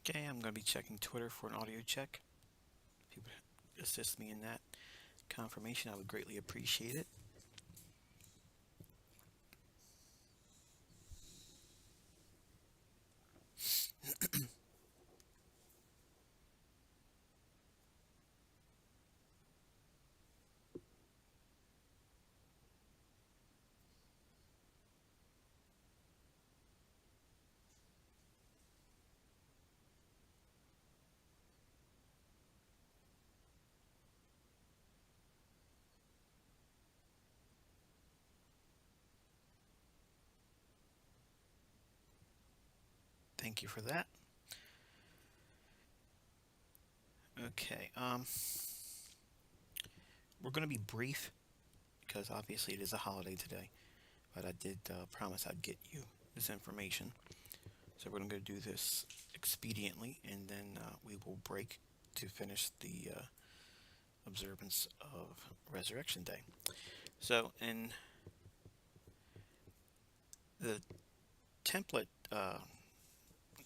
Okay, I'm going to be checking Twitter for an audio check. If you would assist me in that confirmation, I would greatly appreciate it. Thank you for that. Okay, we're going to be brief because obviously it is a holiday today, but I did promise I'd get you this information. So we're going to do this expediently, and then we will break to finish the observance of Resurrection Day. So in the template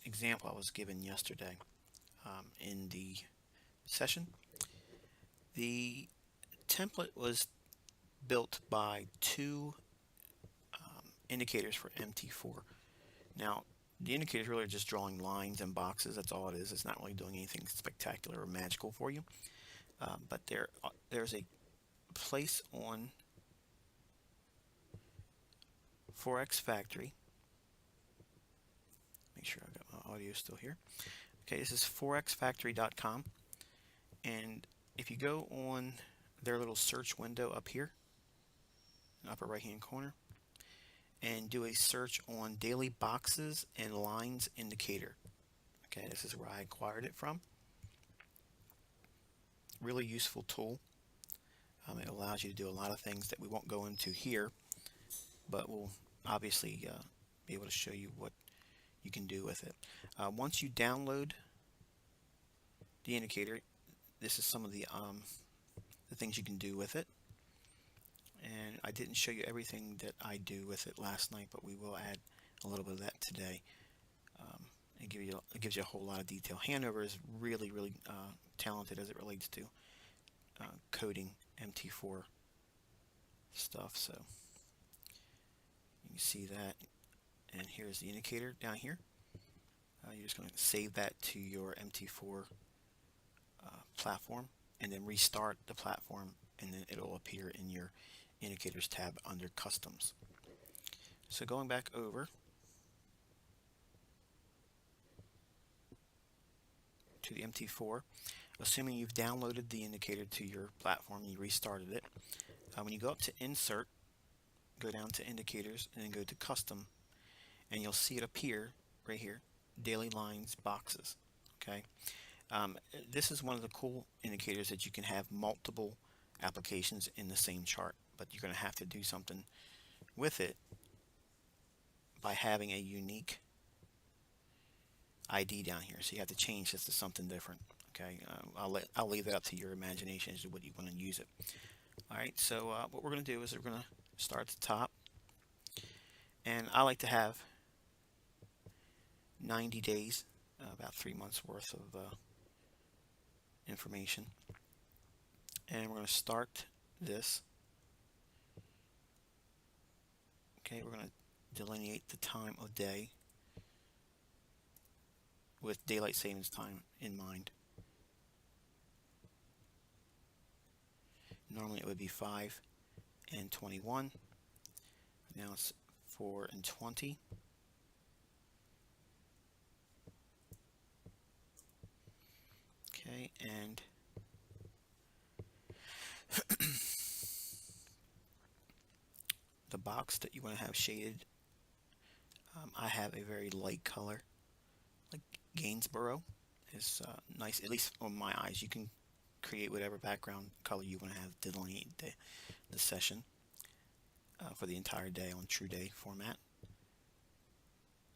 example I was given yesterday in the session, the template was built by two indicators for MT4. Now, the indicators really are just drawing lines and boxes. That's all it is. It's not really doing anything spectacular or magical for you. But there's a place on Forex Factory. Make sure I've got my audio still here. Okay, this is forexfactory.com. And if you go on their little search window up here, in the upper right hand corner, and do a search on daily boxes and lines indicator. Okay, this is where I acquired it from. Really useful tool. It allows you to do a lot of things that we won't go into here, but we'll obviously be able to show you what you can do with it. Once you download the indicator, this is some of the things you can do with it. And I didn't show you everything that I do with it last night, but we will add a little bit of that today. It gives you a whole lot of detail. Hanover is really talented as it relates to coding MT4 stuff. So you can see that, and here's the indicator down here. You're just going to save that to your MT4 platform, and then restart the platform, and then it'll appear in your indicators tab under customs. So going back over to the MT4, assuming you've downloaded the indicator to your platform and you restarted it, when you go up to insert, go down to indicators and then go to custom, and you'll see it appear right here, daily lines boxes. Okay, this is one of the cool indicators that you can have multiple applications in the same chart, but you're going to have to do something with it by having a unique ID down here. So you have to change this to something different. Okay, I'll leave that up to your imagination as to what you want to use it. All right, so what we're going to do is we're going to start at the top, and I like to have 90 days, about 3 months worth of information, and we're going to start this. Okay, we're going to delineate the time of day with daylight savings time in mind. Normally it would be 5 and 21. Now it's 4 and 20. Okay, and the box that you want to have shaded, I have a very light color, like Gainsborough is nice, at least on my eyes. You can create whatever background color you want to have to delineate the session for the entire day on True Day format.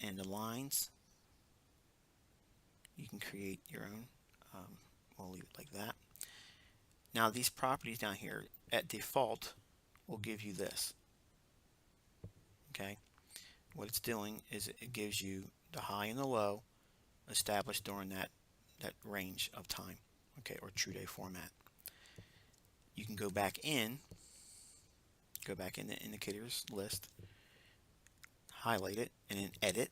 And the lines, you can create your own. We'll leave it like that. Now these properties down here at default will give you this. Okay, what it's doing is it gives you the high and the low established during that range of time, okay, or true day format. You can go back in the indicators list, highlight it, and then edit.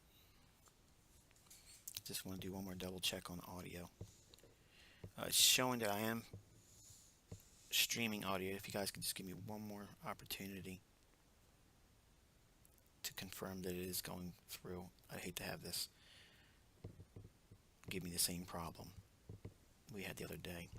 Just want to do one more double check on the audio. It's showing that I am streaming audio. If you guys could just give me one more opportunity to confirm that it is going through. I'd hate to have this give me the same problem we had the other day.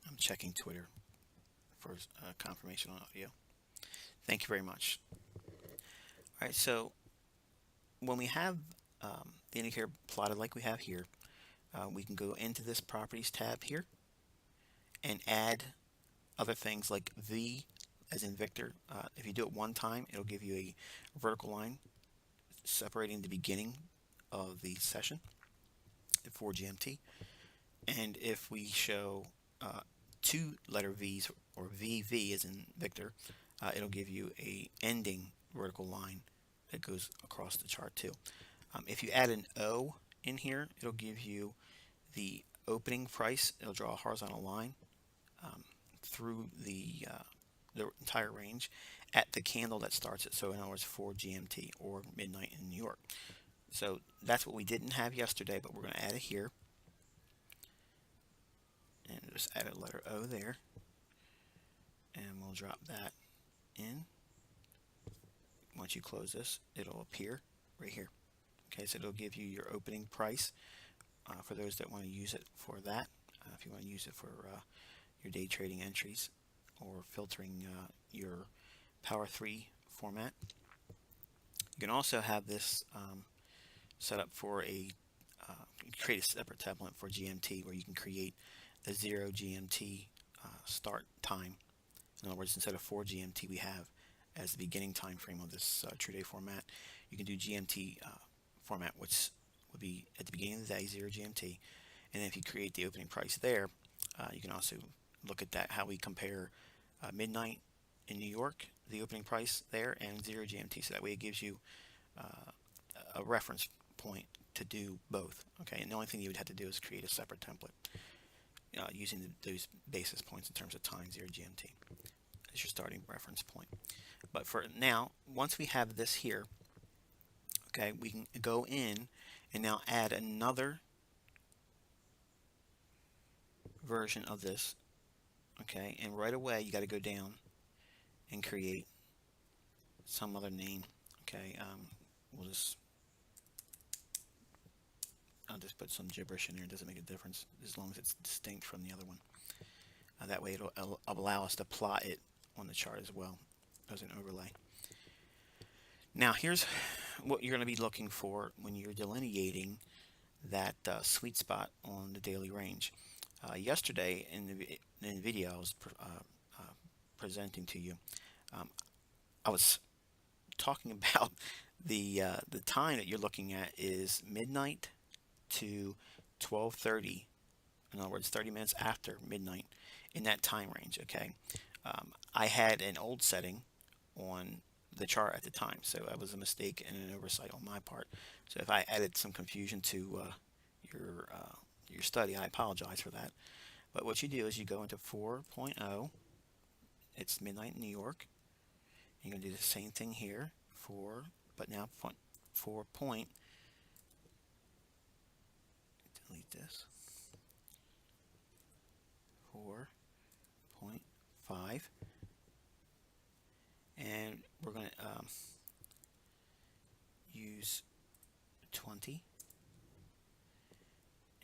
I'm checking Twitter for confirmation on audio. Thank you very much. All right, so when we have the indicator plotted like we have here, we can go into this properties tab here and add other things like V as in Victor. If you do it one time, it'll give you a vertical line separating the beginning of the session for GMT. And if we show two letter V's, or VV as in Victor, it'll give you a ending vertical line that goes across the chart too. If you add an O in here, it'll give you the opening price. It'll draw a horizontal line through the entire range at the candle that starts it. So in other words, 4 GMT or midnight in New York. So that's what we didn't have yesterday, but we're going to add it here. And just add a letter O there. And we'll drop that in. Once you close this, it'll appear right here. Okay, so it'll give you your opening price for those that want to use it for that. If you want to use it for your day trading entries or filtering your Power 3 format. You can also have this set up for create a separate template for GMT where you can create the 0 GMT start time. In other words, instead of 4 GMT we have as the beginning time frame of this true day format, you can do GMT format, which would be at the beginning of the day, 0 GMT. And if you create the opening price there, you can also look at that, how we compare midnight in New York, the opening price there, and 0 GMT. So that way it gives you a reference point to do both. Okay, and the only thing you would have to do is create a separate template using those basis points in terms of time, 0 GMT as your starting reference point. But for now, once we have this here, okay, we can go in and now add another version of this. Okay, and right away you got to go down and create some other name. Okay, I'll just put some gibberish in there. It doesn't make a difference as long as it's distinct from the other one. That way it'll allow us to plot it on the chart as well as an overlay. Now here's what you're going to be looking for when you're delineating that sweet spot on the daily range. Yesterday in the video I was presenting to you, I was talking about the time that you're looking at is midnight to 12:30. In other words, 30 minutes after midnight in that time range. Okay, I had an old setting on the chart at the time, so that was a mistake and an oversight on my part. So if I added some confusion to your study, I apologize for that. But what you do is you go into 4.0. It's midnight in New York. You're going to do the same thing here but now 4 point. Delete this. 4.5, and we're going to use 20,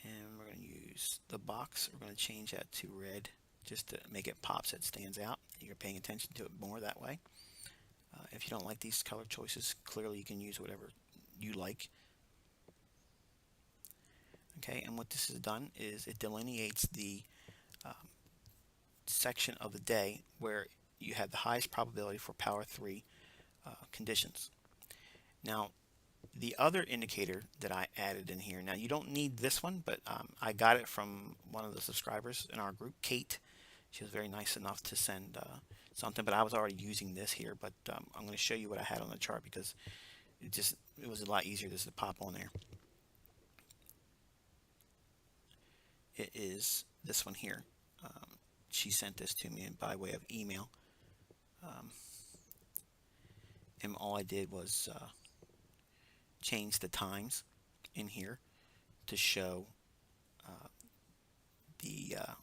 and we're going to use the box. We're going to change that to red just to make it pop so it stands out. You're paying attention to it more that way. If you don't like these color choices, clearly you can use whatever you like. Okay, and what this has done is it delineates the section of the day where you have the highest probability for Power 3 conditions. Now, The other indicator that I added in here, now you don't need this one, but I got it from one of the subscribers in our group, Kate. She was very nice enough to send something, but I was already using this here. But I'm going to show you what I had on the chart because it was a lot easier just to pop on there. It is this one here. She sent this to me by way of email, and all I did was change the times in here to show the uh,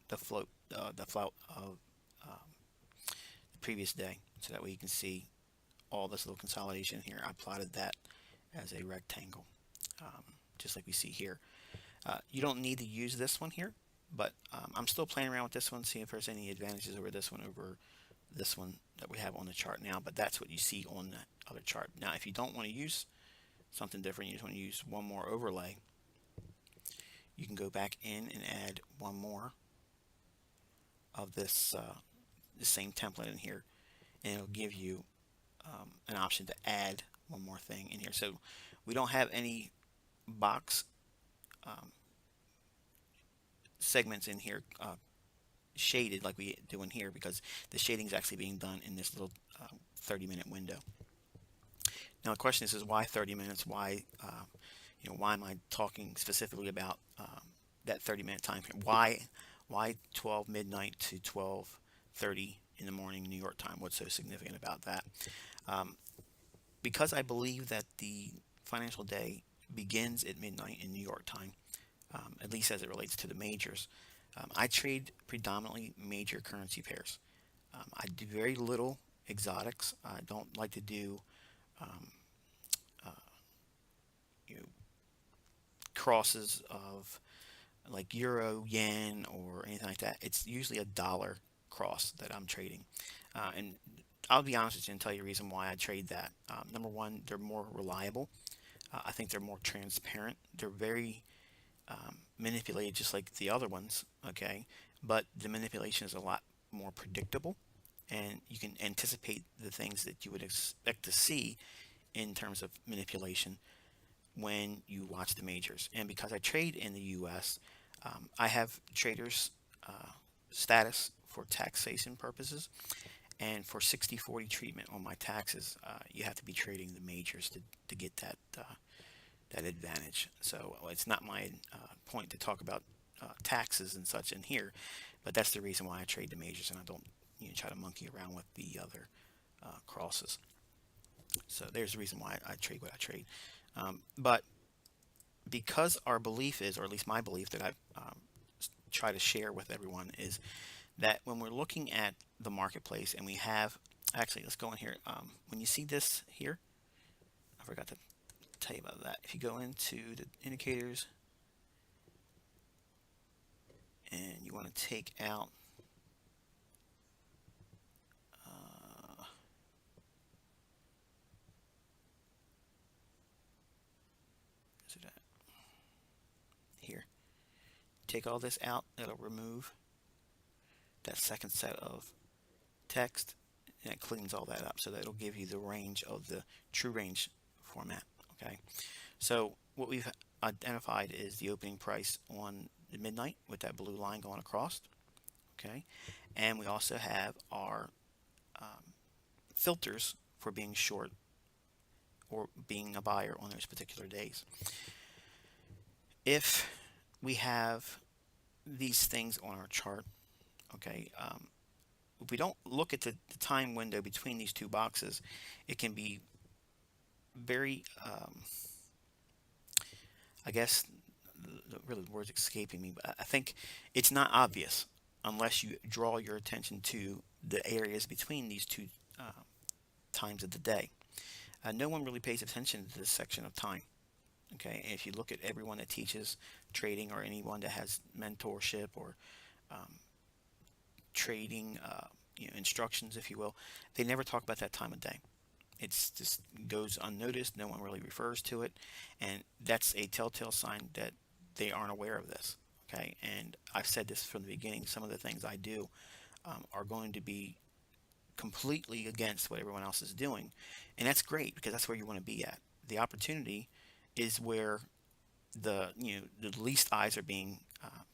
the float of the previous day, so that way you can see all this little consolidation here. I plotted that as a rectangle, just like we see here. You don't need to use this one here, but I'm still playing around with this one, seeing if there's any advantages over this one that we have on the chart now. But that's what you see on the other chart. Now, if you don't want to use something different, you just want to use one more overlay, you can go back in and add one more of this the same template in here, and it'll give you an option to add one more thing in here. So we don't have any box segments in here shaded like we do in here, because the shading is actually being done in this little 30-minute window. Now the question is why 30 minutes? Why why am I talking specifically about that 30-minute time frame? Why 12 midnight to 12:30 in the morning New York time? What's so significant about that? Because I believe that the financial day begins at midnight in New York time, at least as it relates to the majors. I trade predominantly major currency pairs. I do very little exotics. I don't like to do uh, you know, crosses of like euro, yen, or anything like that. It's usually a dollar cross that I'm trading. And I'll be honest with you and tell you the reason why I trade that. Number one, they're more reliable. I think they're more transparent. They're very manipulated just like the other ones, okay? But the manipulation is a lot more predictable, and you can anticipate the things that you would expect to see in terms of manipulation when you watch the majors. And because I trade in the US, I have traders status for taxation purposes, and for 60/40 treatment on my taxes, you have to be trading the majors to get that advantage. So it's not my point to talk about taxes and such in here, but that's the reason why I trade the majors, and I don't try to monkey around with the other crosses. So there's the reason why I trade what I trade. But because our belief is, or at least my belief that I try to share with everyone, is that when we're looking at the marketplace and we have, actually, let's go in here. When you see this here, I forgot to tell you about that. If you go into the indicators and you want to take out is it here, take all this out, it'll remove that second set of text, and it cleans all that up so that it'll give you the range of the true range format. Okay, so what we've identified is the opening price on the midnight with that blue line going across. Okay, and we also have our filters for being short or being a buyer on those particular days. If we have these things on our chart, okay, if we don't look at the time window between these two boxes, it can be very, I guess, really the word's escaping me, but I think it's not obvious unless you draw your attention to the areas between these two times of the day. No one really pays attention to this section of time. Okay, and if you look at everyone that teaches trading, or anyone that has mentorship or trading instructions, if you will, they never talk about that time of day. It's just goes unnoticed. No one really refers to it, and that's a telltale sign that they aren't aware of this. Okay, and I've said this from the beginning. Some of the things I do are going to be completely against what everyone else is doing, and that's great because that's where you want to be at. the opportunity is where the least eyes are being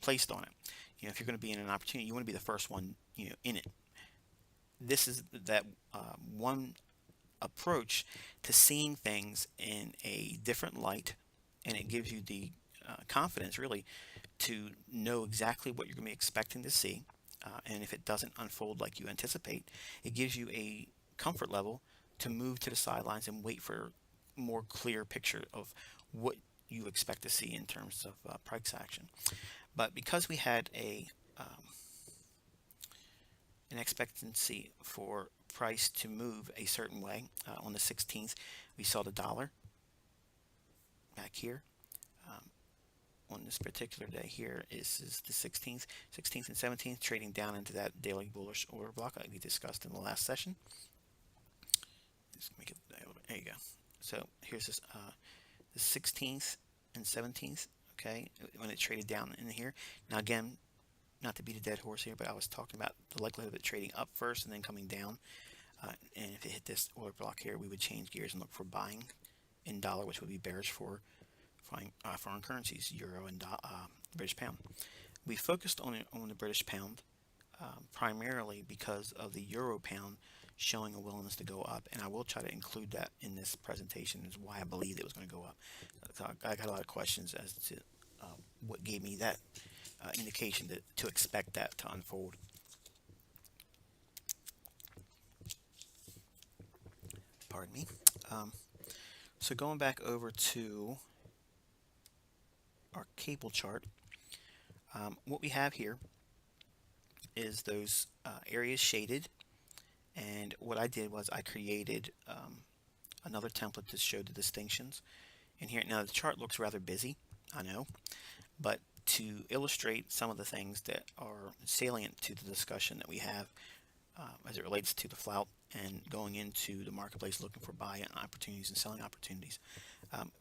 placed on it. If you're going to be in an opportunity, you want to be the first one in it. This is that one approach to seeing things in a different light, and it gives you the confidence really to know exactly what you're going to be expecting to see. And if it doesn't unfold like you anticipate, it gives you a comfort level to move to the sidelines and wait for more clear picture of what you expect to see in terms of price action. But because we had an expectancy for price to move a certain way, on the 16th, we saw the dollar back here. On this particular day here is the 16th and 17th, trading down into that daily bullish order block like we discussed in the last session. Just make it there you go. So here's this the 16th and 17th, okay, when it traded down in here. Now again, not to beat a dead horse here, but I was talking about the likelihood of it trading up first and then coming down. And if it hit this order block here, we would change gears and look for buying in dollar, which would be bearish for foreign currencies, euro and British pound. We focused on the British pound primarily because of the euro pound showing a willingness to go up, and I will try to include that in this presentation as why I believe it was going to go up. So I got a lot of questions as to what gave me that indication to expect that to unfold. Pardon me. So going back over to our cable chart, what we have here is those areas shaded, and what I did was I created another template to show the distinctions in here. Now the chart looks rather busy, I know, but to illustrate some of the things that are salient to the discussion that we have as it relates to the Flout and going into the marketplace looking for buying opportunities and selling opportunities,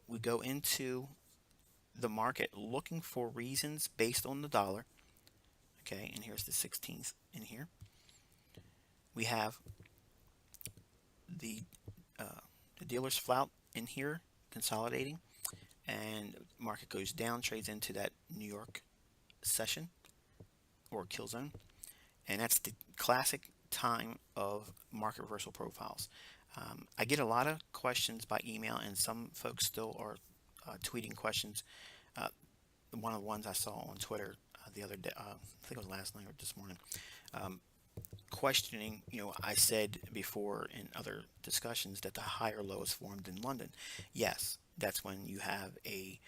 we go into the market looking for reasons based on the dollar. Okay, and here's the 16th in here. We have the dealer's Flout in here consolidating, and market goes down, trades into that New York session or kill zone, and that's the classic time of market reversal profiles. I get a lot of questions by email, and some folks still are tweeting questions. One of the ones I saw on Twitter the other day, I think it was last night or this morning, questioning, I said before in other discussions that the higher low is formed in London. Yes, that's when you have a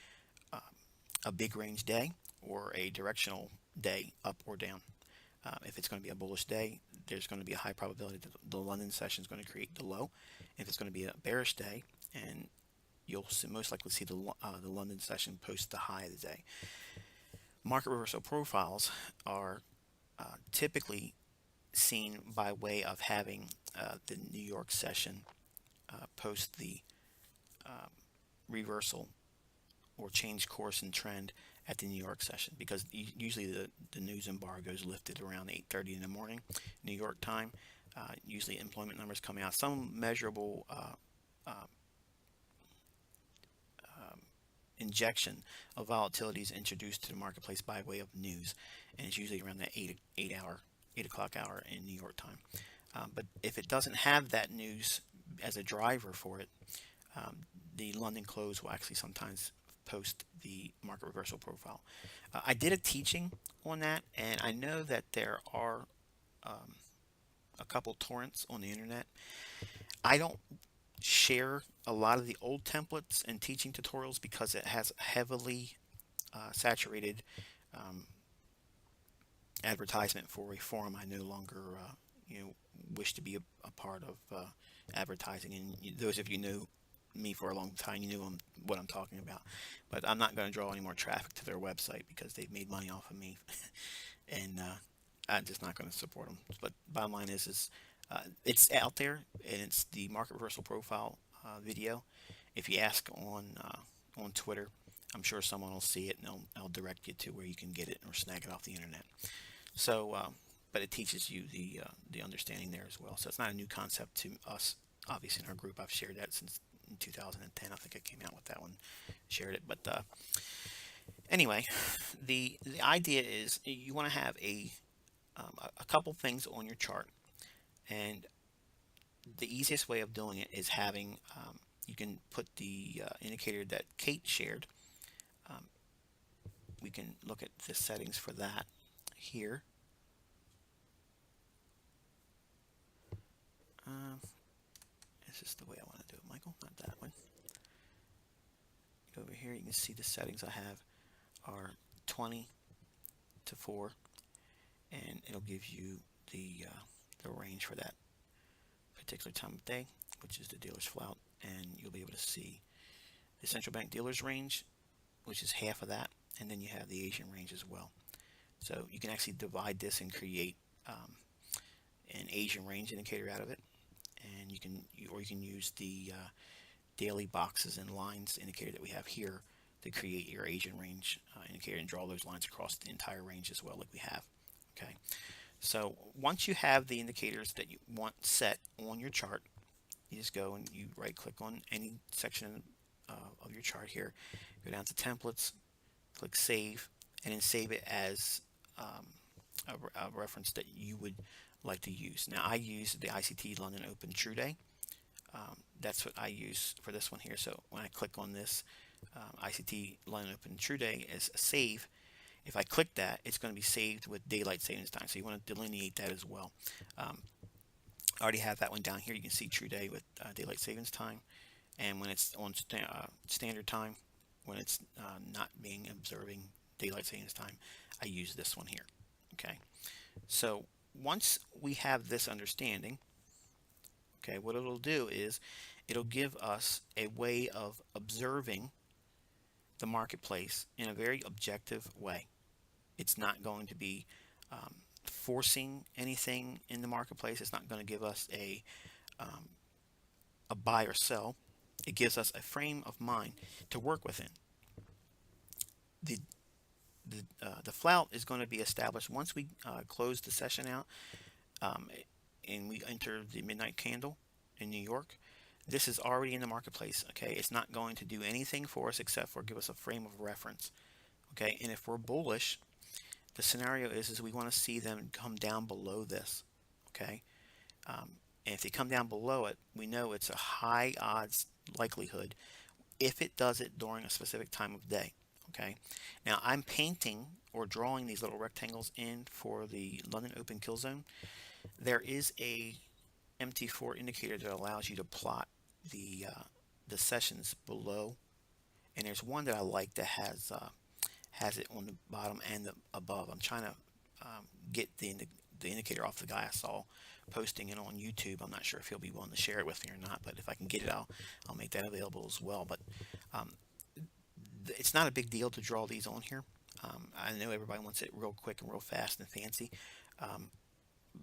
big range day or a directional day up or down. If it's going to be a bullish day, there's going to be a high probability that the London session is going to create the low. If it's going to be a bearish day, and you'll most likely see the London session post the high of the day. Market reversal profiles are typically seen by way of having the New York session post the reversal or change course and trend at the New York session, because usually the news embargo is lifted around 8:30 in the morning New York time. Usually employment numbers coming out, some measurable injection of volatility is introduced to the marketplace by way of news, and it's usually around the 8 o'clock hour in New York time. But if it doesn't have that news as a driver for it, the London close will actually sometimes post the market reversal profile. I did a teaching on that, and I know that there are a couple torrents on the internet. I don't share a lot of the old templates and teaching tutorials because it has heavily saturated advertisement for a forum I no longer wish to be a part of advertising. And those of you know me for a long time, you know what I'm talking about. But I'm not going to draw any more traffic to their website because they've made money off of me, and I'm just not going to support them. But bottom line is it's out there, and it's the market reversal profile video. If you ask on Twitter, I'm sure someone will see it, and I'll direct you to where you can get it or snag it off the internet. So, but it teaches you the understanding there as well. So it's not a new concept to us. Obviously, in our group, I've shared that since in 2010. I think I came out with that one, shared it. But anyway, the idea is you want to have a couple things on your chart, and the easiest way of doing it is having you can put the indicator that Kate shared. Um, we can look at the settings for that here. This is the way I want to do it, Michael, not that one. Over here, you can see the settings I have are 20 to 4, and it'll give you the range for that particular time of day, which is the dealer's flout, and you'll be able to see the central bank dealer's range, which is half of that, and then you have the Asian range as well. So you can actually divide this and create an Asian range indicator out of it, and you can use the daily boxes and lines indicator that we have here to create your Asian range indicator and draw those lines across the entire range as well, like we have. Okay, so once you have the indicators that you want set on your chart, you just go and you right click on any section of your chart here, go down to templates, click save, and then save it as a reference that you would like to use. Now I use the ICT London Open True Day. That's what I use for this one here. So when I click on this ICT London Open True Day as a save, if I click that, it's going to be saved with daylight savings time. So you want to delineate that as well. I already have that one down here. You can see True Day with daylight savings time, and when it's on standard time, when it's not being observing daylight savings time, I use this one here. Okay, so once we have this understanding, okay, what it'll do is it'll give us a way of observing the marketplace in a very objective way. It's not going to be forcing anything in the marketplace. It's not going to give us a buy or sell. It gives us a frame of mind to work within. The flout is going to be established once we close the session out and we enter the midnight candle in New York. This is already in the marketplace. Okay, it's not going to do anything for us except for give us a frame of reference. Okay, and if we're bullish, the scenario is we want to see them come down below this. Okay, and if they come down below it, we know it's a high odds likelihood if it does it during a specific time of day. Okay, now I'm painting or drawing these little rectangles in for the London Open Kill Zone. There is a MT4 indicator that allows you to plot the sessions below, and there's one that I like that has it on the bottom and the above. I'm trying to get the indicator off the guy I saw posting it on YouTube. I'm not sure if he'll be willing to share it with me or not, but if I can get it, I'll make that available as well. But it's not a big deal to draw these on here. I know everybody wants it real quick and real fast and fancy,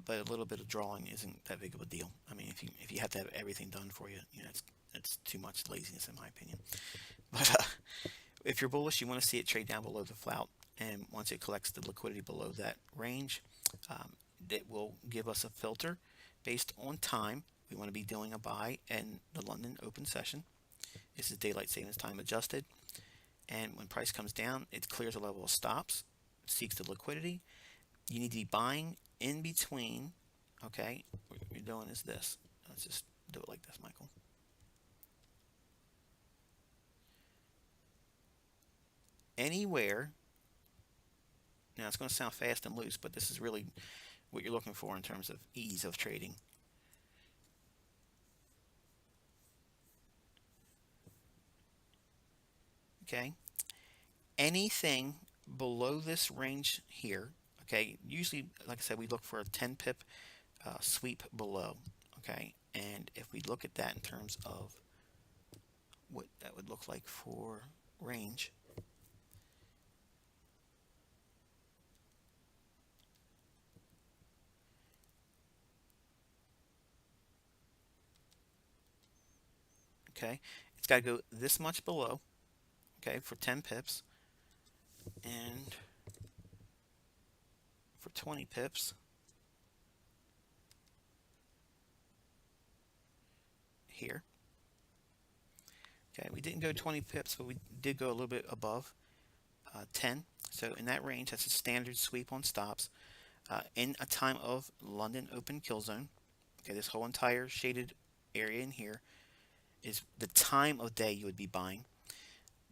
but a little bit of drawing isn't that big of a deal. I mean, if you have to have everything done for you, it's too much laziness in my opinion. But if you're bullish, you want to see it trade down below the flout, and once it collects the liquidity below that range, that will give us a filter based on time. We want to be doing a buy in the London open session. This is daylight savings time adjusted, and when price comes down, it clears a level of stops, seeks the liquidity. You need to be buying in between. Okay, what you're doing is this. Let's just do it like this, Michael. Anywhere. Now it's going to sound fast and loose, but this is really what you're looking for in terms of ease of trading. Okay, anything below this range here, okay, usually, like I said, we look for a 10 pip sweep below. Okay, and if we look at that in terms of what that would look like for range, okay, it's got to go this much below, okay, for 10 pips, and for 20 pips here, Okay, we didn't go 20 pips, but we did go a little bit above 10. So in that range, that's a standard sweep on stops in a time of London open kill zone. Okay, this whole entire shaded area in here is the time of day you would be buying.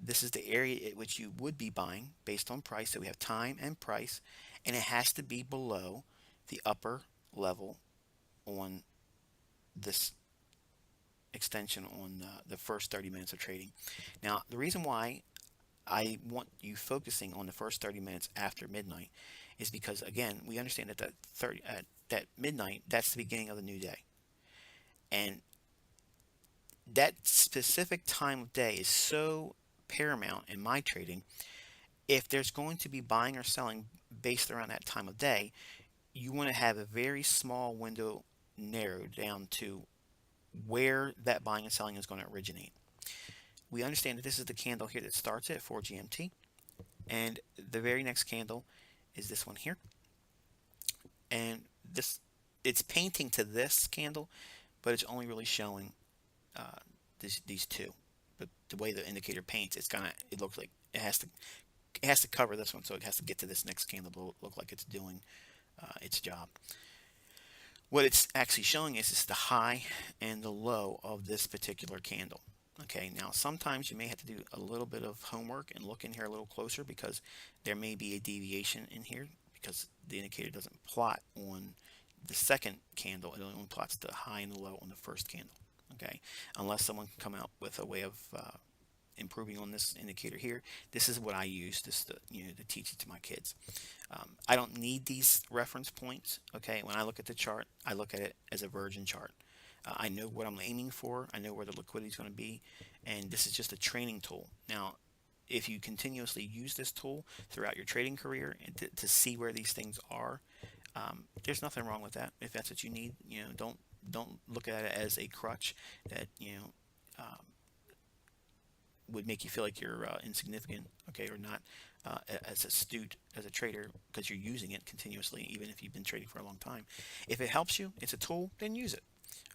This is the area at which you would be buying based on price. So we have time and price, and it has to be below the upper level on this extension on the first 30 minutes of trading. Now, the reason why I want you focusing on the first 30 minutes after midnight is because, again, we understand that that midnight, that's the beginning of the new day. And that specific time of day is so paramount in my trading. If there's going to be buying or selling based around that time of day, you want to have a very small window narrowed down to where that buying and selling is going to originate. We understand that this is the candle here that starts at 4 GMT, and the very next candle is this one here. And this, it's painting to this candle, but it's only really showing these two. But the way the indicator paints, it looks like it has to cover this one, so it has to get to this next candle to look like it's doing its job. What it's actually showing is the high and the low of this particular candle. Okay, now sometimes you may have to do a little bit of homework and look in here a little closer because there may be a deviation in here because the indicator doesn't plot on the second candle. It only plots the high and the low on the first candle. Okay, unless someone can come out with a way of improving on this indicator here. This is what I use to teach it to my kids. I don't need these reference points. Okay, when I look at the chart, I look at it as a virgin chart. I know what I'm aiming for. I know where the liquidity is going to be, and this is just a training tool. Now, if you continuously use this tool throughout your trading career and to see where these things are, there's nothing wrong with that. If that's what you need, don't look at it as a crutch that would make you feel like you're insignificant, okay, or not as astute as a trader because you're using it continuously, even if you've been trading for a long time. If it helps you, it's a tool, then use it.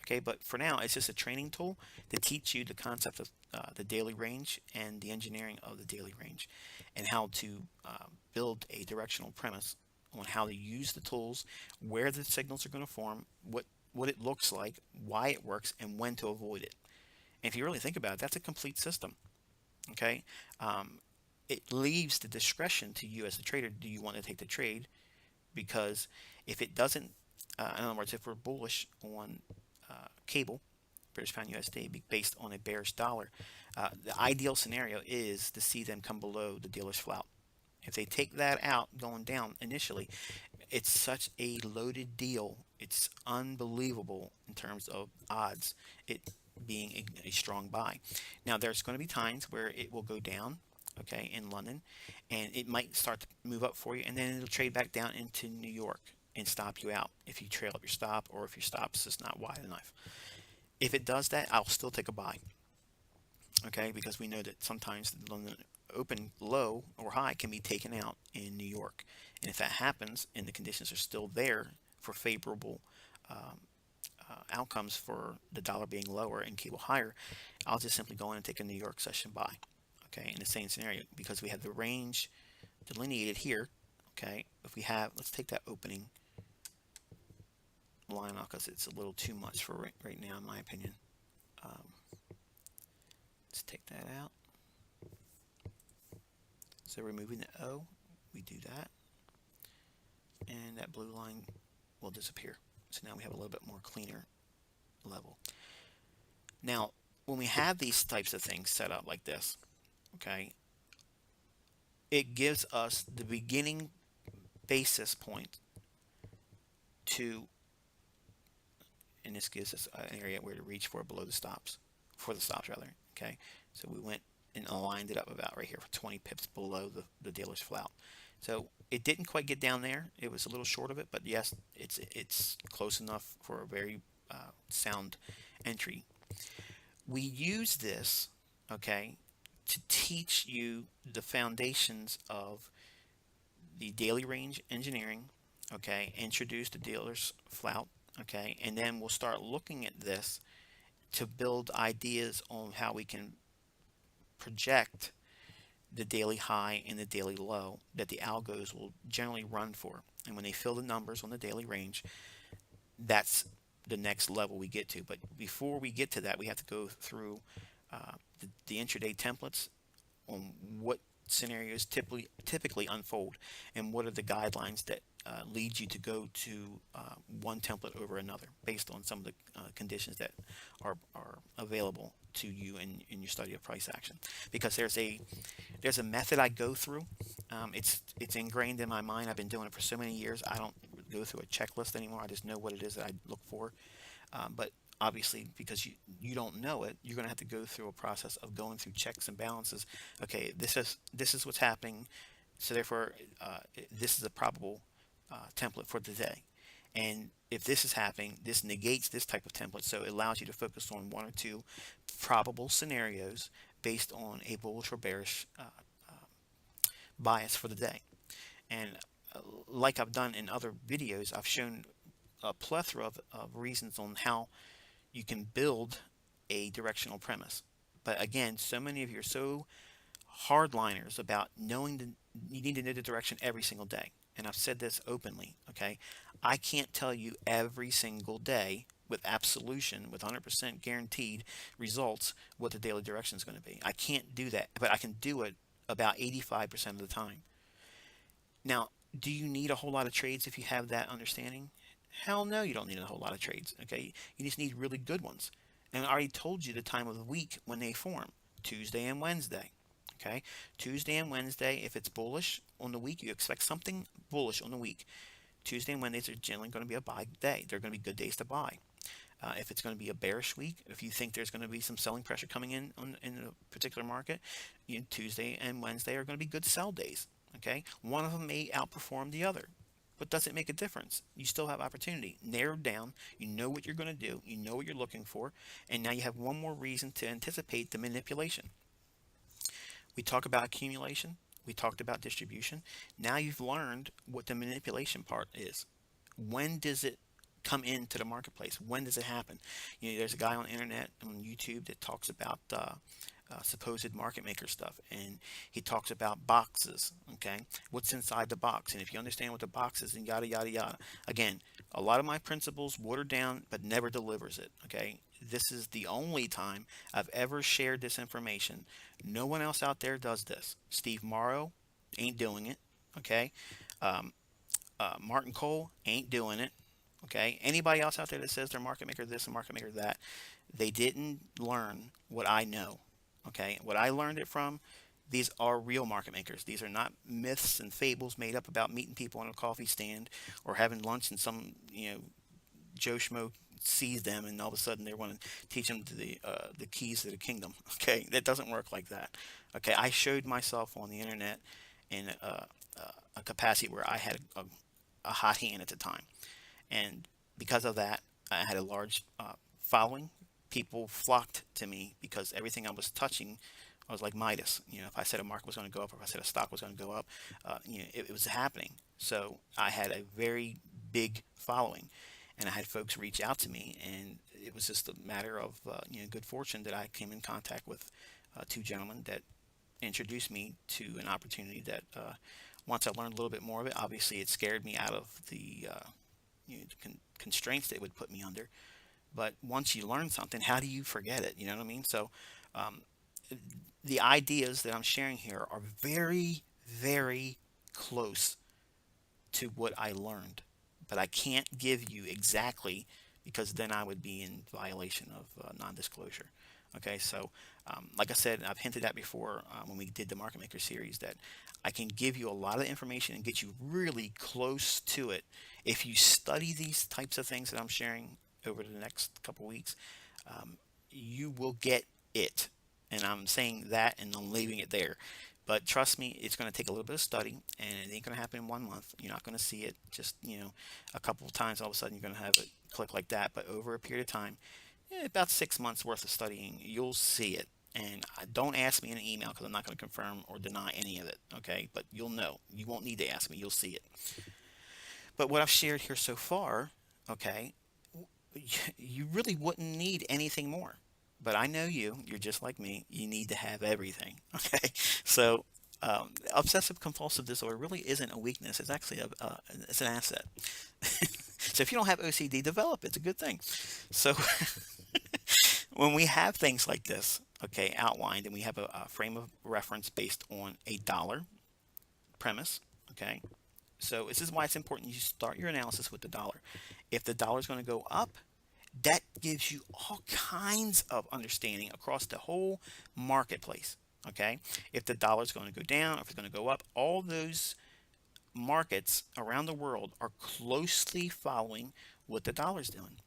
Okay, but for now, it's just a training tool to teach you the concept of the daily range and the engineering of the daily range and how to build a directional premise on how to use the tools, where the signals are going to form, what it looks like, why it works, and when to avoid it. And if you really think about it, that's a complete system. Okay, it leaves the discretion to you as the trader. Do you want to take the trade? Because if it doesn't, in other words, if we're bullish on cable, British pound USD, based on a bearish dollar, the ideal scenario is to see them come below the dealer's flout. If they take that out going down initially, it's such a loaded deal. It's unbelievable in terms of odds. It being a strong buy. Now there's going to be times where it will go down, okay, in London, and it might start to move up for you, and then it'll trade back down into New York and stop you out if you trail up your stop or if your stop is just not wide enough. If it does that, I'll still take a buy, okay, because we know that sometimes the London open low or high can be taken out in New York, and if that happens and the conditions are still there for favorable outcomes for the dollar being lower and cable higher, I'll just simply go in and take a New York session buy. Okay, in the same scenario, because we have the range delineated here. Okay, if we have, let's take that opening line off because it's a little too much for right now, in my opinion. Let's take that out. So removing the O, we do that, and that blue line will disappear. So now we have a little bit more cleaner level. Now, when we have these types of things set up like this, okay, it gives us the beginning basis point to, and this gives us an area where to reach for below the stops, for the stops rather, okay. So we went and aligned it up about right here for 20 pips below the dealer's flout. So it didn't quite get down there. It was a little short of it, but yes, it's close enough for a very sound entry. We use this, okay, to teach you the foundations of the daily range engineering, okay, introduce the dealer's flout, okay, and then we'll start looking at this to build ideas on how we can project the daily high and the daily low that the algos will generally run for. And when they fill the numbers on the daily range, that's the next level we get to. But before we get to that, we have to go through the intraday templates on what scenarios typically unfold and what are the guidelines that lead you to go to one template over another based on some of the conditions that are available to you in your study of price action. Because there's a method I go through. It's ingrained in my mind. I've been doing it for so many years. I don't go through a checklist anymore. I just know what it is that I look for. But obviously, because you don't know it, you're going to have to go through a process of going through checks and balances. Okay, this is what's happening, so therefore, this is a probable template for the day. And if this is happening, this negates this type of template, so it allows you to focus on one or two probable scenarios based on a bullish or bearish bias for the day. And like I've done in other videos, I've shown a plethora of reasons on how you can build a directional premise. But again, so many of you are so hardliners about you need to know the direction every single day. And I've said this openly, okay? I can't tell you every single day with absolution, with 100% guaranteed results, what the daily direction is going to be. I can't do that, but I can do it about 85% of the time. Now, do you need a whole lot of trades if you have that understanding? Hell no, you don't need a whole lot of trades, okay? You just need really good ones. And I already told you the time of the week when they form, Tuesday and Wednesday, okay? Tuesday and Wednesday, if it's bullish on the week, you expect something bullish on the week. Tuesday and Wednesdays are generally going to be a buy day. They're going to be good days to buy. If it's going to be a bearish week, if you think there's going to be some selling pressure coming in a particular market, Tuesday and Wednesday are going to be good sell days. Okay, one of them may outperform the other, but does it make a difference? You still have opportunity. Narrowed down, you know what you're going to do, you know what you're looking for, and now you have one more reason to anticipate the manipulation. We talk about accumulation, we talked about distribution. Now you've learned what the manipulation part is. When does it come into the marketplace? When does it happen? There's a guy on the internet, on YouTube, that talks about supposed market maker stuff, and he talks about boxes. Okay, what's inside the box, and if you understand what the box is, and yada yada yada. Again, a lot of my principles watered down, but never delivers it. Okay, this is the only time I've ever shared this information. No one else out there does this. Steve Morrow ain't doing it. Okay, um, Martin Cole ain't doing it. Okay, anybody else out there that says they're market maker this and market maker that, they didn't learn what I know. Okay, what I learned it from, these are real market makers. These are not myths and fables made up about meeting people on a coffee stand or having lunch and some Joe Schmo sees them and all of a sudden they want to teach them the keys to the kingdom. Okay, that doesn't work like that. Okay, I showed myself on the internet in a capacity where I had a hot hand at the time, and because of that, I had a large following. People flocked to me because everything I was touching, I was like Midas. If I said a market was going to go up, or if I said a stock was going to go up, it was happening. So I had a very big following, and I had folks reach out to me, and it was just a matter of good fortune that I came in contact with two gentlemen that introduced me to an opportunity that once I learned a little bit more of it, obviously it scared me out of the constraints they would put me under. But once you learn something, how do you forget it? You know what I mean? So um, the ideas that I'm sharing here are very, very close to what I learned, but I can't give you exactly, because then I would be in violation of non-disclosure. Okay, so like I said, I've hinted at before when we did the Market Maker series, that I can give you a lot of information and get you really close to it if you study these types of things that I'm sharing over the next couple weeks. You will get it, and I'm saying that and I'm leaving it there. But trust me, it's going to take a little bit of study, and it ain't going to happen in 1 month. You're not going to see it just a couple of times. All of a sudden, you're going to have it click like that. But over a period of time, about 6 months worth of studying, you'll see it. And don't ask me in an email, because I'm not going to confirm or deny any of it. Okay, but you'll know. You won't need to ask me. You'll see it. But what I've shared here so far, okay, you really wouldn't need anything more. but I know you're just like me. You need to have everything. Okay. So, obsessive compulsive disorder really isn't a weakness. It's actually it's an asset. So if you don't have OCD, develop it. It's a good thing. So when we have things like this, okay, outlined, and we have a frame of reference based on a dollar premise, okay. So this is why it's important you start your analysis with the dollar. If the dollar is going to go up, that gives you all kinds of understanding across the whole marketplace. Okay, if the dollar is going to go down, if it's going to go up, all those markets around the world are closely following what the dollar is doing.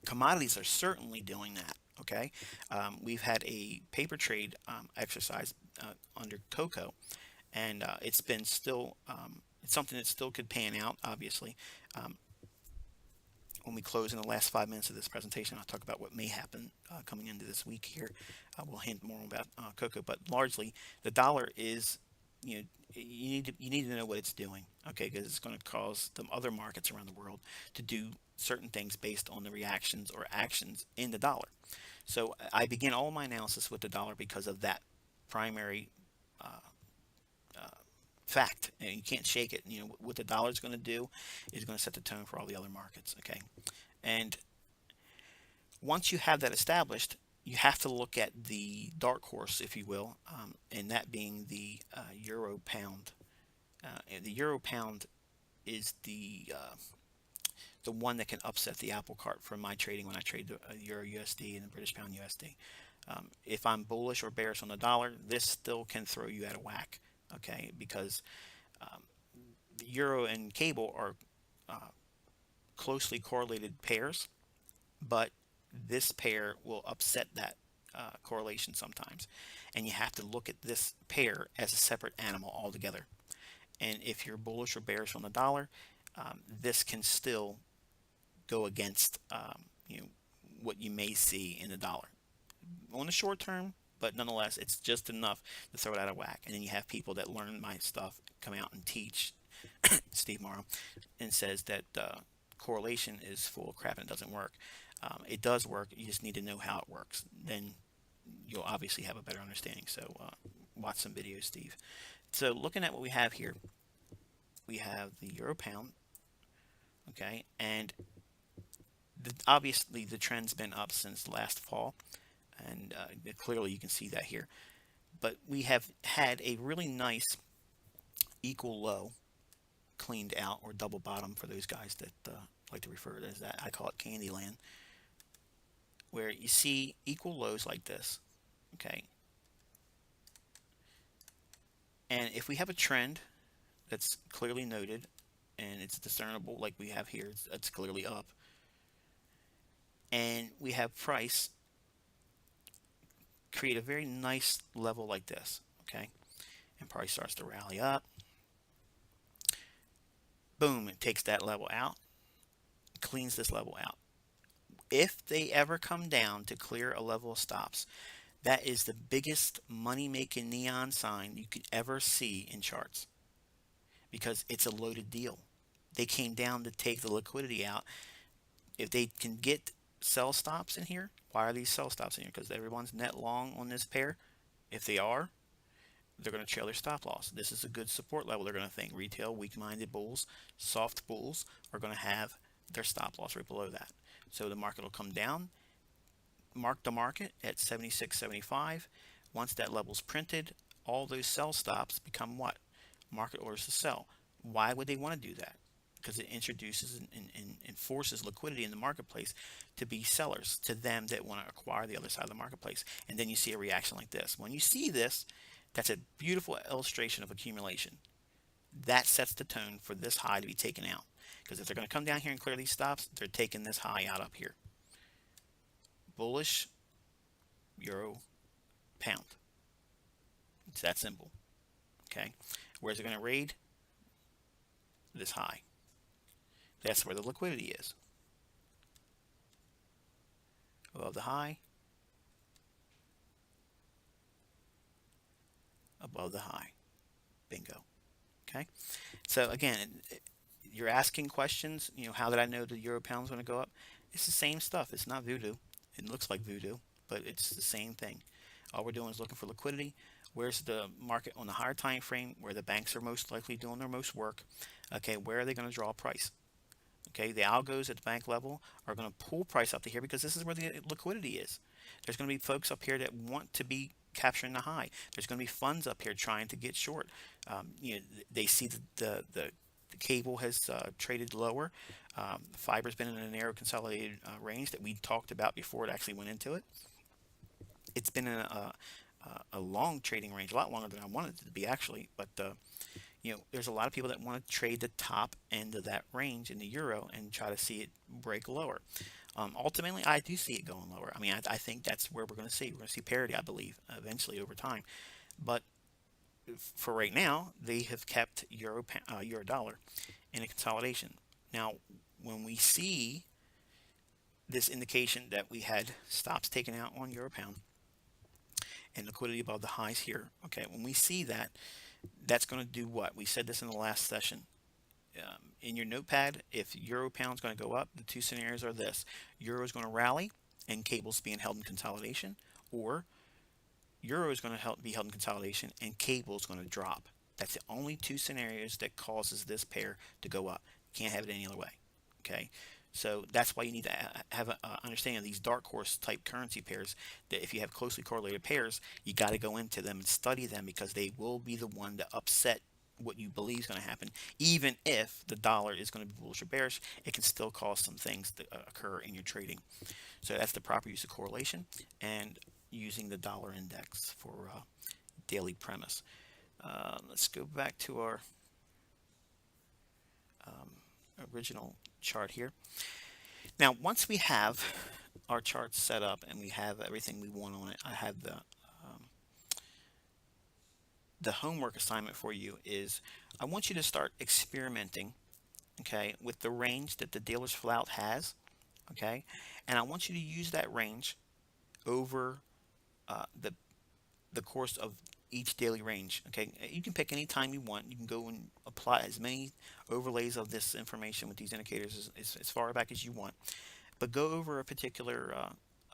Commodities are certainly doing that. Okay, we've had a paper trade exercise under cocoa, and it's been still it's something that still could pan out. Obviously, um, when we close in the last 5 minutes of this presentation, I'll talk about what may happen coming into this week here. We'll hint more about cocoa, but largely the dollar is, you know, you need to know what it's doing, okay? Because it's going to cause the other markets around the world to do certain things based on the reactions or actions in the dollar. So I begin all my analysis with the dollar because of that primary uh, uh, fact, and you can't shake it. You know what the dollar is going to do is going to set the tone for all the other markets. Okay, and once you have that established, you have to look at the dark horse, if you will, and that being the euro pound. And the euro pound is the one that can upset the apple cart for my trading when I trade the euro USD and the British pound USD. If I'm bullish or bearish on the dollar, this still can throw you out of whack. Okay, because um, the euro and cable are uh, closely correlated pairs, but this pair will upset that correlation sometimes. And you have to look at this pair as a separate animal altogether. And if you're bullish or bearish on the dollar, this can still go against what you may see in the dollar on the short term. But nonetheless, it's just enough to throw it out of whack. And then you have people that learn my stuff come out and teach Steve Morrow and says that correlation is full of crap and it doesn't work. It does work. You just need to know how it works. Then you'll obviously have a better understanding. So watch some videos, Steve. So looking at what we have here, we have the euro pound, okay, and obviously the trend's been up since last fall, and clearly you can see that here. But we have had a really nice equal low cleaned out, or double bottom for those guys that like to refer to it as that. I call it Candyland, where you see equal lows like this, okay? And if we have a trend that's clearly noted and it's discernible like we have here, it's clearly up, and we have price create a very nice level like this, okay? And price starts to rally up. Boom, it takes that level out, cleans this level out. If they ever come down to clear a level of stops, that is the biggest money-making neon sign you could ever see in charts, because it's a loaded deal. They came down to take the liquidity out. If they can get sell stops in here, why are these sell stops in here? Because everyone's net long on this pair. If they are, they're going to trail their stop loss. This is a good support level. They're going to think retail, weak-minded bulls, soft bulls are going to have their stop loss right below that. So the market will come down, mark the market at 76.75. Once that level's printed, all those sell stops become what? Market orders to sell. Why would they want to do that? Because it introduces and forces liquidity in the marketplace to be sellers, to them that want to acquire the other side of the marketplace. And then you see a reaction like this. When you see this, that's a beautiful illustration of accumulation. That sets the tone for this high to be taken out. Because if they're going to come down here and clear these stops, they're taking this high out up here. Bullish euro pound. It's that simple. Okay. Where's it going to raid? This high. That's where the liquidity is. Above the high. Above the high. Bingo. Okay. So again, you're asking questions. You know, how did I know the euro pound is going to go up? It's the same stuff. It's not voodoo. It looks like voodoo, but it's the same thing. All we're doing is looking for liquidity. Where's the market on the higher time frame, where the banks are most likely doing their most work? Okay, where are they going to draw a price? Okay, the algos at the bank level are going to pull price up to here because this is where the liquidity is. There's going to be folks up here that want to be capturing the high. There's going to be funds up here trying to get short. They see the cable has traded lower. Fiber's been in a narrow consolidated range that we talked about before it actually went into it. It's been in a long trading range, a lot longer than I wanted it to be actually, but there's a lot of people that want to trade the top end of that range in the euro and try to see it break lower. Ultimately, I do see it going lower. I mean, I think that's where we're going to see. We're going to see parity, I believe, eventually over time. But for right now, they have kept euro dollar in a consolidation. Now, when we see this indication that we had stops taken out on euro pound and liquidity above the highs here, okay, when we see that, that's going to do what? We said this in the last session. In your notepad, if euro pound is going to go up, the two scenarios are this: euro is going to rally and cables being held in consolidation, or euro is going to be held in consolidation and cable is going to drop. That's the only two scenarios that causes this pair to go up. Can't have it any other way. Okay, so that's why you need to have an understanding of these dark horse type currency pairs. That if you have closely correlated pairs, you got to go into them and study them, because they will be the one to upset what you believe is going to happen. Even if the dollar is going to be bullish or bearish, it can still cause some things to occur in your trading. So that's the proper use of correlation and using the dollar index for daily premise. Let's go back to our original chart here. Now, once we have our chart set up and we have everything we want on it, I have the homework assignment for you is I want you to start experimenting, okay, with the range that the dealer's flout has, okay, and I want you to use that range over the course of each daily range. Okay, you can pick any time you want. You can go and apply as many overlays of this information with these indicators as far back as you want, but go over a particular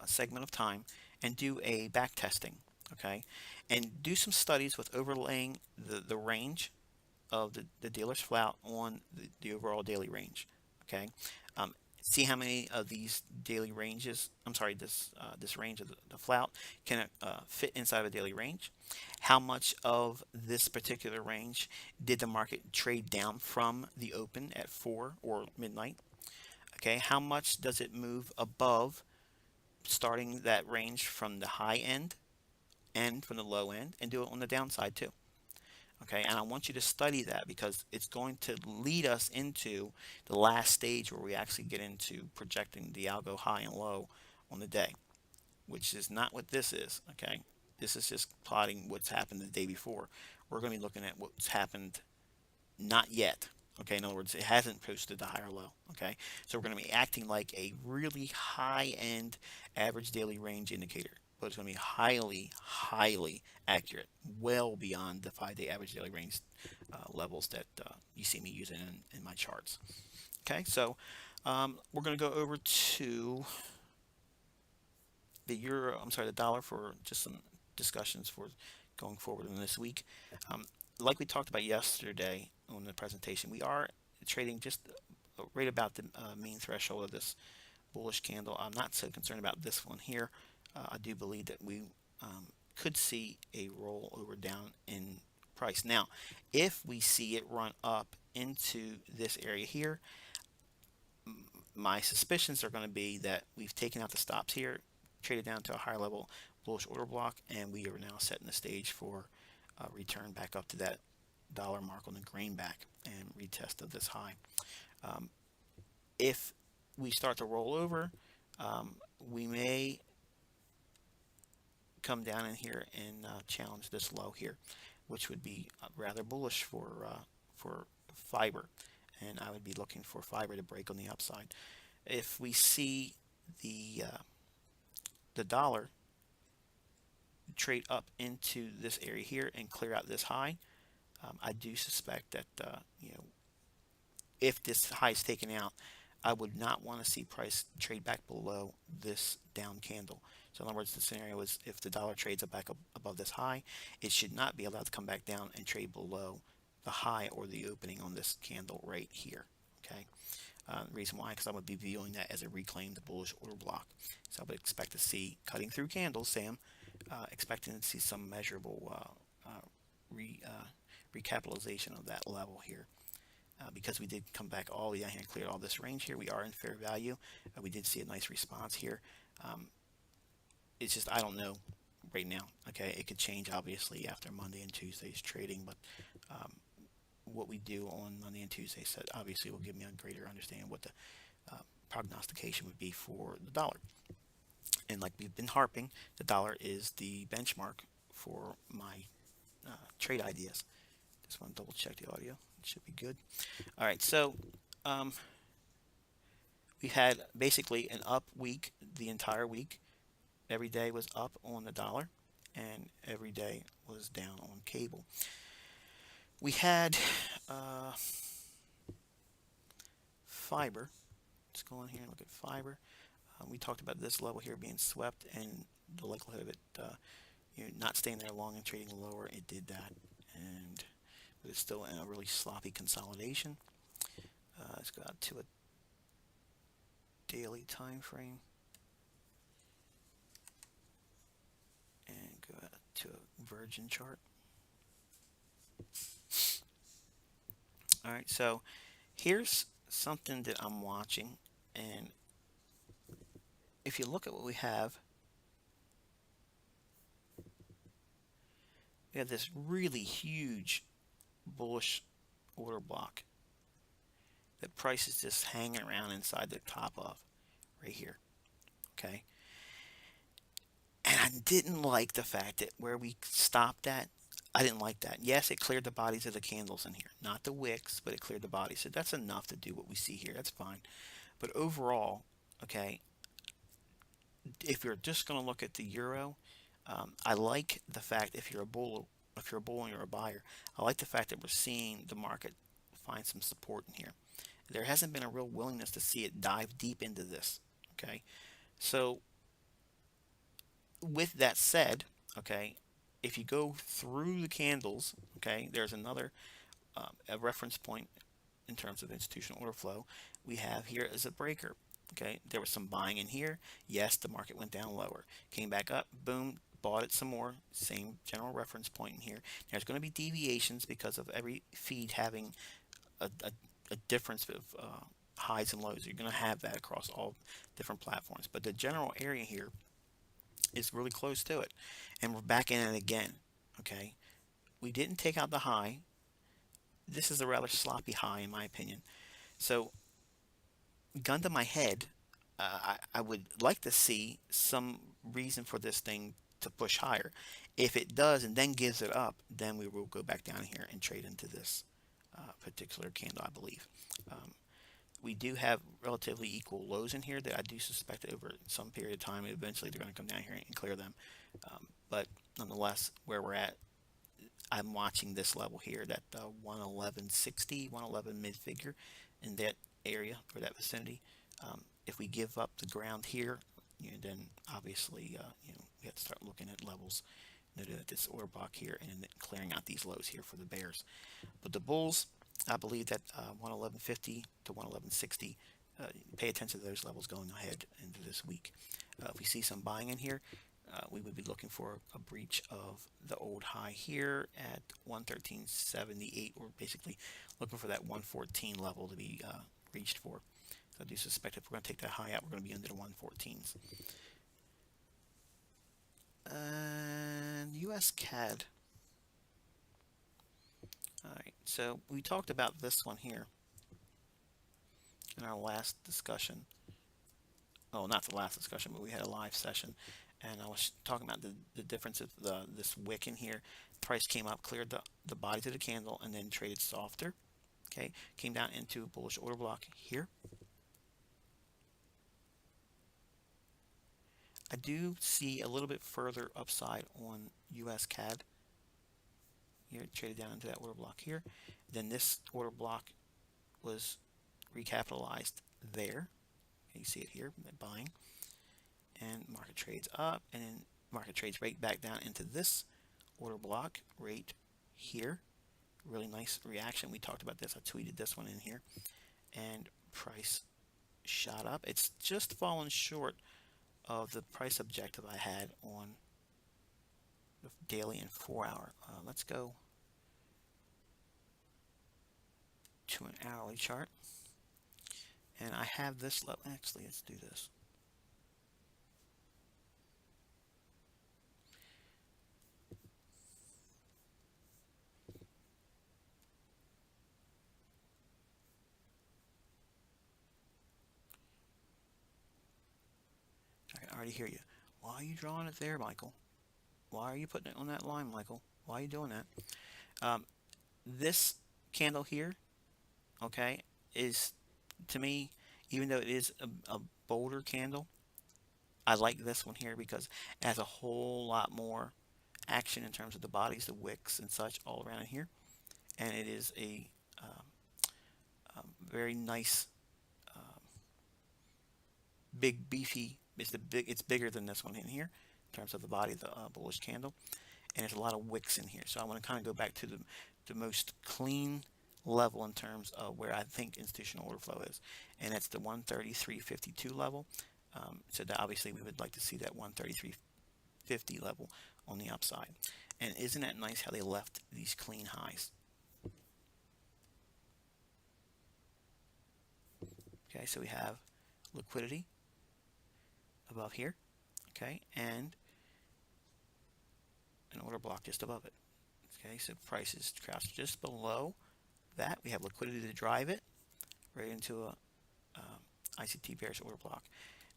segment of time and do a back testing. Okay, and do some studies with overlaying the range of the dealer's flout on the overall daily range. Okay, um, see how many of these daily ranges, I'm sorry, this range of the flout can fit inside of a daily range. How much of this particular range did the market trade down from the open at 4 or midnight? Okay, how much does it move above, starting that range from the high end and from the low end, and do it on the downside too? Okay, and I want you to study that, because it's going to lead us into the last stage where we actually get into projecting the algo high and low on the day, which is not what this is. Okay, this is just plotting what's happened the day before. We're going to be looking at what's happened not yet. Okay, in other words, it hasn't posted the high or low. Okay, so we're going to be acting like a really high end average daily range indicator, but it's going to be highly, highly accurate, well beyond the 5-day average daily range levels that you see me using in my charts. Okay, so we're going to go over to the euro, I'm sorry, the dollar, for just some discussions for going forward in this week. Like we talked about yesterday on the presentation, we are trading just right about the mean threshold of this bullish candle. I'm not so concerned about this one here. I do believe that we could see a roll over down in price. Now, if we see it run up into this area here, my suspicions are going to be that we've taken out the stops here, traded down to a higher level bullish order block, and we are now setting the stage for a return back up to that dollar mark on the greenback and retest of this high. If we start to roll over, we may come down in here and challenge this low here, which would be rather bullish for fiber, and I would be looking for fiber to break on the upside. If we see the dollar trade up into this area here and clear out this high, I do suspect that if this high is taken out, I would not want to see price trade back below this down candle. So in other words, the scenario is if the dollar trades back up above this high, it should not be allowed to come back down and trade below the high or the opening on this candle right here. Okay. The reason why, because I would be viewing that as a reclaimed bullish order block. So I would expect to see cutting through candles, Sam, expecting to see some measurable recapitalization of that level here. Because we did come back all the way down here and cleared all this range here, we are in fair value. We did see a nice response here. It's just I don't know right now. Okay, it could change obviously after Monday and Tuesday's trading, but what we do on Monday and Tuesday said obviously will give me a greater understanding what the prognostication would be for the dollar. And like we've been harping, the dollar is the benchmark for my trade ideas. Just want to double check the audio. It should be good. All right, so we had basically an up week the entire week. Every day was up on the dollar, and every day was down on cable. We had fiber. Let's go in here and look at fiber. We talked about this level here being swept and the likelihood of it not staying there long and trading lower. It did that, and but it's still in a really sloppy consolidation. Let's go out to a daily time frame and go out to a Virgin chart. All right, so here's something that I'm watching, and if you look at what we have this really huge bullish order block that price is just hanging around inside the top of right here. Okay, and I didn't like the fact that where we stopped at, I didn't like that. Yes, it cleared the bodies of the candles in here, not the wicks, but it cleared the bodies. So that's enough to do what we see here. That's fine. But overall, okay, if you're just going to look at the euro, I like the fact if you're a bull and you're a buyer, I like the fact that we're seeing the market find some support in here. There hasn't been a real willingness to see it dive deep into this. Okay, so with that said, okay, if you go through the candles, okay, there's another a reference point in terms of institutional order flow. We have here as a breaker. Okay, there was some buying in here. Yes, the market went down lower, came back up, boom, bought it some more. Same general reference point in here. There's going to be deviations because of every feed having a difference of highs and lows. You're going to have that across all different platforms, but the general area here is really close to it, and we're back in it again. Okay, we didn't take out the high. This is a rather sloppy high in my opinion. So gun to my head, I would like to see some reason for this thing to push higher. If it does and then gives it up, then we will go back down here and trade into this particular candle, I believe. We do have relatively equal lows in here that I do suspect that over some period of time, eventually they're going to come down here and clear them. But nonetheless, where we're at, I'm watching this level here, that 111.60, 111 mid figure in that area or that vicinity. If we give up the ground here, then obviously we have to start looking at levels. At this order block here and clearing out these lows here for the bears. But the bulls, I believe that 111.50 to 111.60. Pay attention to those levels going ahead into this week. If we see some buying in here, we would be looking for a breach of the old high here at 113.78. We're basically looking for that 114 level to be reached for. So I do suspect if we're going to take that high out, we're going to be under the 114s. And US CAD. Alright, so we talked about this one here in our last discussion. Oh, not the last discussion, but we had a live session. And I was talking about the difference of this wick in here. Price came up, cleared the bodies of the candle, and then traded softer. Okay, came down into a bullish order block here. I do see a little bit further upside on US CAD. Here, traded down into that order block here. Then this order block was recapitalized there. You see it here, buying, and market trades up, and then market trades right back down into this order block right here. Really nice reaction. We talked about this. I tweeted this one in here, and price shot up. It's just fallen short of the price objective I had on the daily and 4 hour. Let's go to an hourly chart, and I have this level. Actually, let's do this. I can already hear you. Why are you drawing it there, Michael? Why are you putting it on that line, Michael? Why are you doing that? This candle here, okay, is, to me, even though it is a bolder candle, I like this one here because it has a whole lot more action in terms of the bodies, the wicks and such all around here. And it is a very nice, big, beefy, it's bigger than this one in here in terms of the body of the bullish candle. And there's a lot of wicks in here. So I want to kind of go back to the most clean level in terms of where I think institutional order flow is. And that's the 133.52 level. So that obviously we would like to see that 133.50 level on the upside. And isn't that nice how they left these clean highs? Okay, so we have liquidity above here, okay, and an order block just above it. Okay, so price is crouched just below that. We have liquidity to drive it right into a ICT bearish order block.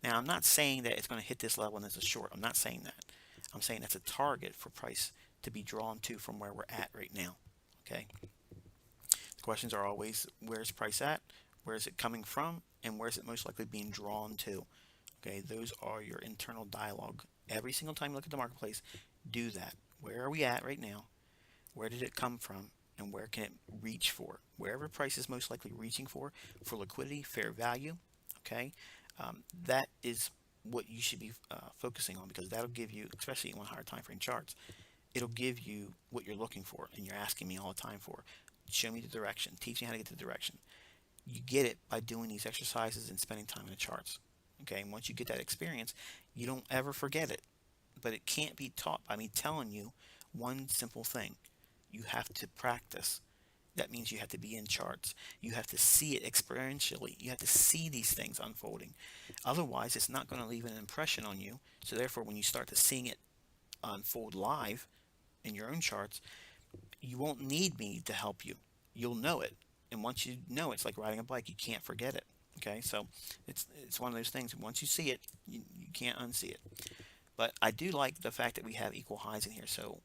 Now, I'm not saying that it's going to hit this level and it's a short. I'm not saying that. I'm saying that's a target for price to be drawn to from where we're at right now. Okay. The questions are always, where's price at? Where is it coming from? And where is it most likely being drawn to? Okay, those are your internal dialogue. Every single time you look at the marketplace, do that. Where are we at right now? Where did it come from? And where can it reach for? Wherever price is most likely reaching for liquidity, fair value, okay, that is what you should be focusing on, because that'll give you, especially on higher time frame charts, it'll give you what you're looking for and you're asking me all the time for. Show me the direction. Teach me how to get the direction. You get it by doing these exercises and spending time in the charts. Okay, and once you get that experience, you don't ever forget it. But it can't be taught by me telling you one simple thing. You have to practice. That means you have to be in charts. You have to see it experientially. You have to see these things unfolding. Otherwise, it's not going to leave an impression on you. So therefore, when you start to seeing it unfold live in your own charts, you won't need me to help you. You'll know it. And once you know, it's like riding a bike. You can't forget it. Okay, so it's one of those things. Once you see it, you can't unsee it. But I do like the fact that we have equal highs in here. So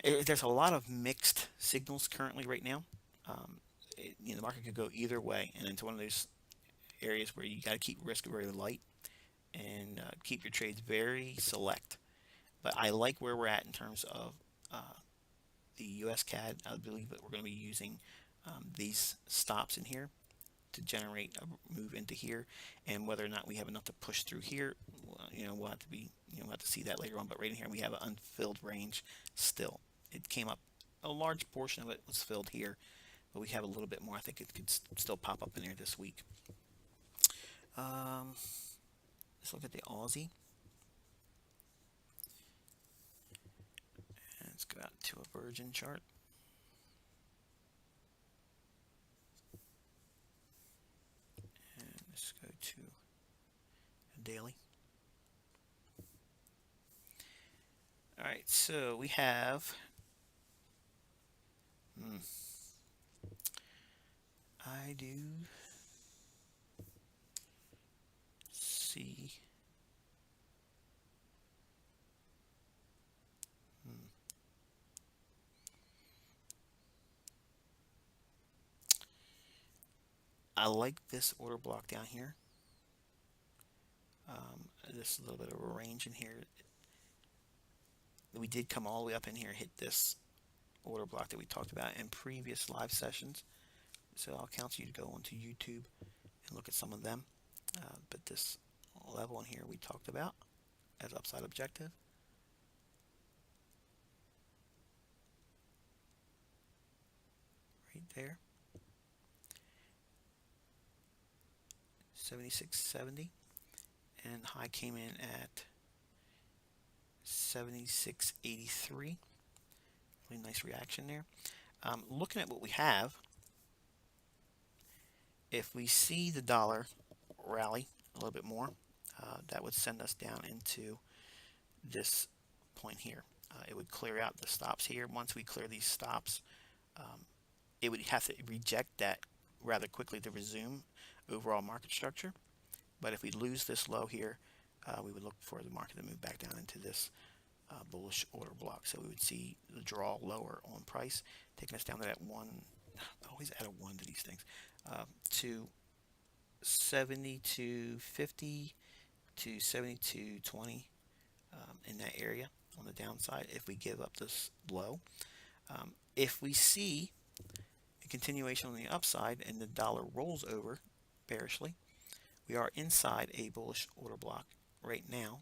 there's a lot of mixed signals currently right now. The market could go either way, and into one of those areas where you got to keep risk very light and keep your trades very select. But I like where we're at in terms of the US CAD. I believe that we're going to be using these stops in here to generate a move into here, and whether or not we have enough to push through here, we'll have to be, we'll have to see that later on. But right in here we have an unfilled range still. It came up, a large portion of it was filled here, but we have a little bit more. I think it could still pop up in there this week. Let's look at the Aussie. And let's go out to a Virgin chart. And let's go to a daily. All right, so we have I do see I like this order block down here. This little bit of a range in here. We did come all the way up in here, hit this order block that we talked about in previous live sessions. So I'll counsel you to go onto YouTube and look at some of them. But this level in here we talked about as upside objective. Right there. 76.70, and high came in at 76.83. Really nice reaction there. Looking at what we have, if we see the dollar rally a little bit more, that would send us down into this point here. It would clear out the stops here. Once we clear these stops, it would have to reject that rather quickly to resume overall market structure. But if we lose this low here, we would look for the market to move back down into this bullish order block. So we would see the draw lower on price, taking us down to that one. Always add a one to these things. To 72.50 to 72.20 in that area on the downside if we give up this low. If we see a continuation on the upside and the dollar rolls over bearishly, we are inside a bullish order block right now,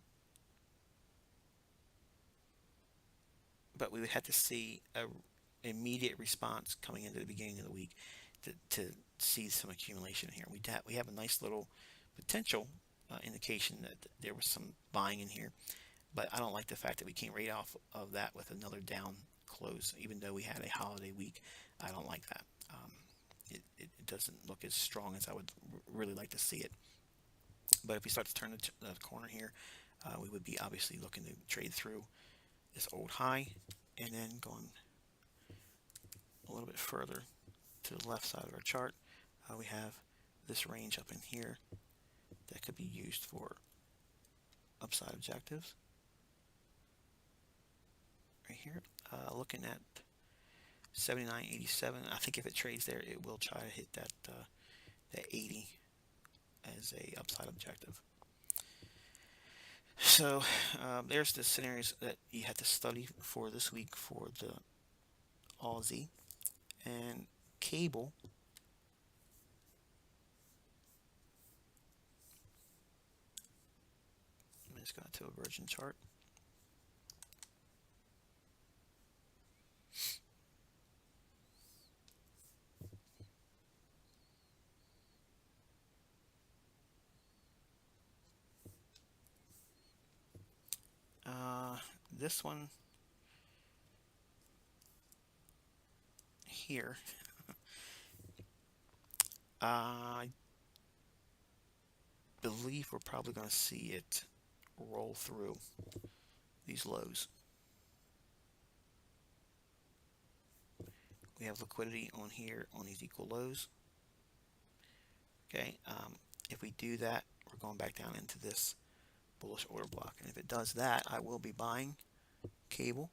but we would have to see an immediate response coming into the beginning of the week to see some accumulation here. We have a nice little potential indication that there was some buying in here, but I don't like the fact that we came right off of that with another down close. Even though we had a holiday week, I don't like that. It doesn't look as strong as I would really like to see it. But if we start to turn the corner here, we would be obviously looking to trade through this old high and then going a little bit further to the left side of our chart. We have this range up in here that could be used for upside objectives. Right here, looking at 79.87. I think if it trades there, it will try to hit that 80 as a upside objective. So there's the scenarios that you had to study for this week for the Aussie and cable. Let's go to a Virgin chart. This one here, I believe we're probably going to see it roll through these lows. We have liquidity on here on these equal lows. Okay, if we do that, we're going back down into this bullish order block, and if it does that, I will be buying cable,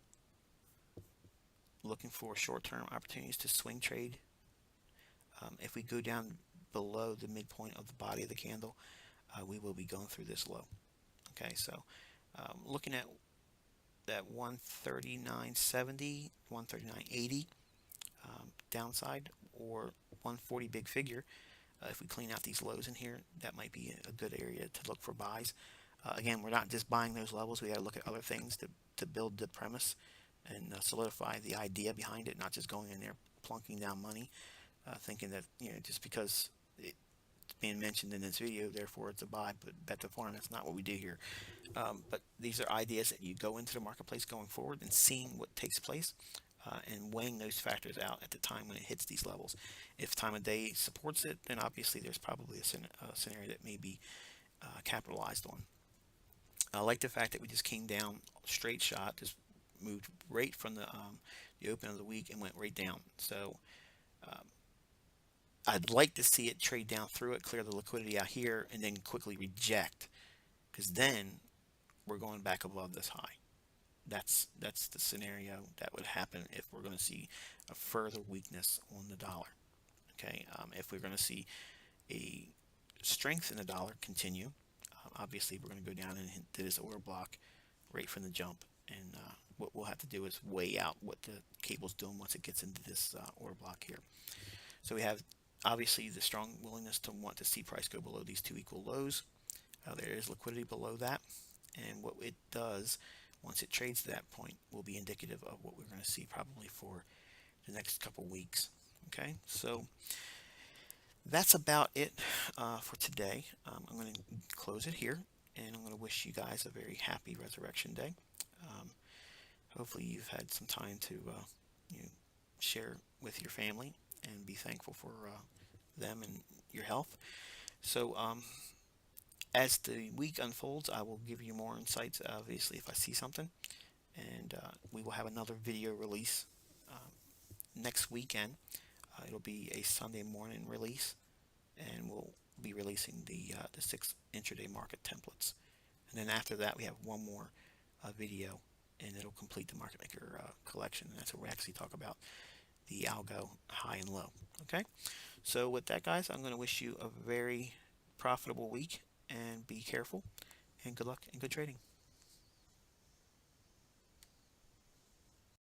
looking for short-term opportunities to swing trade. If we go down below the midpoint of the body of the candle, we will be going through this low. Okay, so looking at that 139.70, 139.80 downside, or 140 big figure. If we clean out these lows in here, that might be a good area to look for buys. Again, we're not just buying those levels. We got to look at other things to build the premise and solidify the idea behind it, not just going in there plunking down money, thinking that just because it's being mentioned in this video, therefore it's a buy. But bet the farm, that's not what we do here. But these are ideas that you go into the marketplace going forward and seeing what takes place. And weighing those factors out at the time when it hits these levels. If time of day supports it, then obviously there's probably a scenario that may be capitalized on. I like the fact that we just came down straight shot, just moved right from the open of the week and went right down. So I'd like to see it trade down through it, clear the liquidity out here, and then quickly reject, because then we're going back above this high. That's the scenario that would happen if we're going to see a further weakness on the dollar. Okay, if we're going to see a strength in the dollar continue, obviously we're going to go down and hit this order block right from the jump, and what we'll have to do is weigh out what the cable's doing once it gets into this order block here. So we have obviously the strong willingness to want to see price go below these two equal lows. There is liquidity below that, and what it does once it trades to that point will be indicative of what we're going to see probably for the next couple weeks. Okay, so that's about it for today. I'm going to close it here, and I'm going to wish you guys a very happy Resurrection Day. Um, Hopefully you've had some time to you know, share with your family and be thankful for them and your health. So as the week unfolds, I will give you more insights, obviously, if I see something. And we will have another video release next weekend. It'll be a Sunday morning release, and we'll be releasing the 6 intraday market templates. And then after that, we have one more video, and it'll complete the market maker collection. And that's where we actually talk about the algo high and low. Okay, so with that, guys, I'm going to wish you a very profitable week, and be careful, and good luck and good trading.